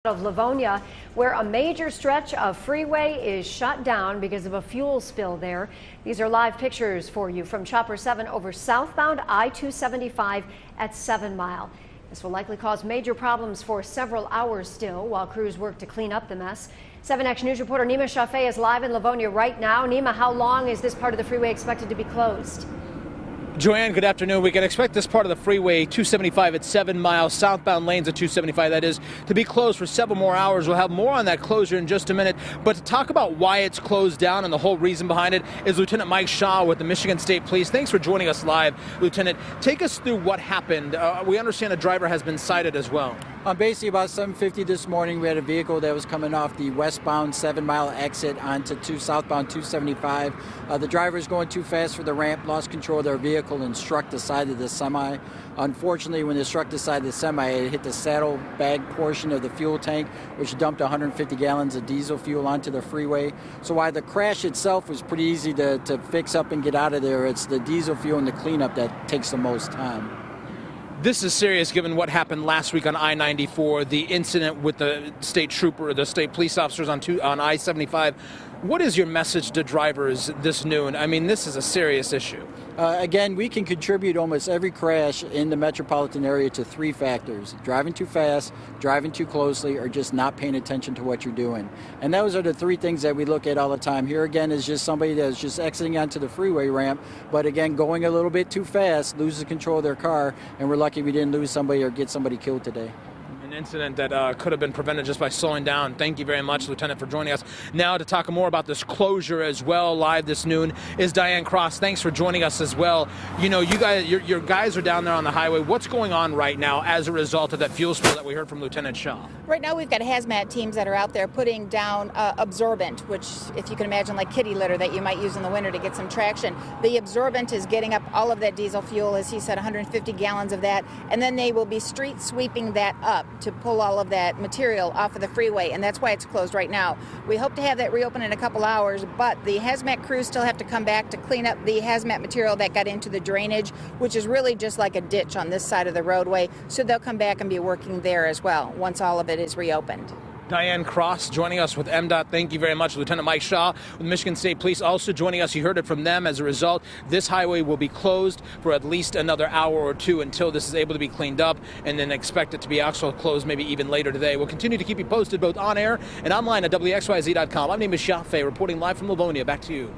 Of Livonia, where a major stretch of freeway is shut down because of a fuel spill there. These are live pictures for you from Chopper 7 over southbound I-275 at 7 Mile. This will likely cause major problems for several hours still while crews work to clean up the mess. 7 Action News reporter Nima Shafee is live in Livonia right now. Nima, how long is this part of the freeway expected to be closed? Joanne, good afternoon. We can expect this part of the freeway 275 at 7 Mile, southbound lanes at 275, that is, to be closed for several more hours. We'll have more on that closure in just a minute. But to talk about why it's closed down and the whole reason behind it is Lieutenant Mike Shaw with the Michigan State Police. Thanks for joining us live, Lieutenant. Take us through what happened. We understand a driver has been cited as well. Basically, about 7:50 this morning, we had a vehicle that was coming off the westbound 7 Mile exit onto southbound 275. The driver is going too fast for the ramp, lost control of their vehicle, and struck the side of the semi. Unfortunately, when it struck the side of the semi, it hit the saddlebag portion of the fuel tank, which dumped 150 gallons of diesel fuel onto the freeway. So while the crash itself was pretty easy to fix up and get out of there, it's the diesel fuel and the cleanup that takes the most time. This is serious given what happened last week on I-94, the incident with the state trooper, the state police officers on I-75. What is your message to drivers this noon? I mean, this is a serious issue. Again, we can contribute almost every crash in the metropolitan area to 3 factors: driving too fast, driving too closely, or just not paying attention to what you're doing. And those are the 3 things that we look at all the time. Here again is just somebody that's just exiting onto the freeway ramp, but again, going a little bit too fast, loses control of their car, and we're lucky we didn't lose somebody or get somebody killed today. An incident that could have been prevented just by slowing down. Thank you very much, Lieutenant, for joining us. Now to talk more about this closure as well, live this noon, is Diane Cross. Thanks for joining us as well. You know, you guys, your guys are down there on the highway. What's going on right now as a result of that fuel spill that we heard from Lieutenant Shaw? Right now we've got hazmat teams that are out there putting down absorbent, which, if you can imagine, like kitty litter that you might use in the winter to get some traction. The absorbent is getting up all of that diesel fuel, as he said, 150 gallons of that, and then they will be street sweeping that up to pull all of that material off of the freeway, and that's why it's closed right now. We hope to have that reopen in a couple hours, but the hazmat crews still have to come back to clean up the hazmat material that got into the drainage, which is really just like a ditch on this side of the roadway, so they'll come back and be working there as well once all of it is reopened. Diane Cross joining us with MDOT. Thank you very much. Lieutenant Mike Shaw with Michigan State Police also joining us. You heard it from them. As a result, this highway will be closed for at least another hour or 2 until this is able to be cleaned up, and then expect it to be actually closed maybe even later today. We'll continue to keep you posted both on air and online at WXYZ.com. I'm Nima Shafee reporting live from Livonia. Back to you.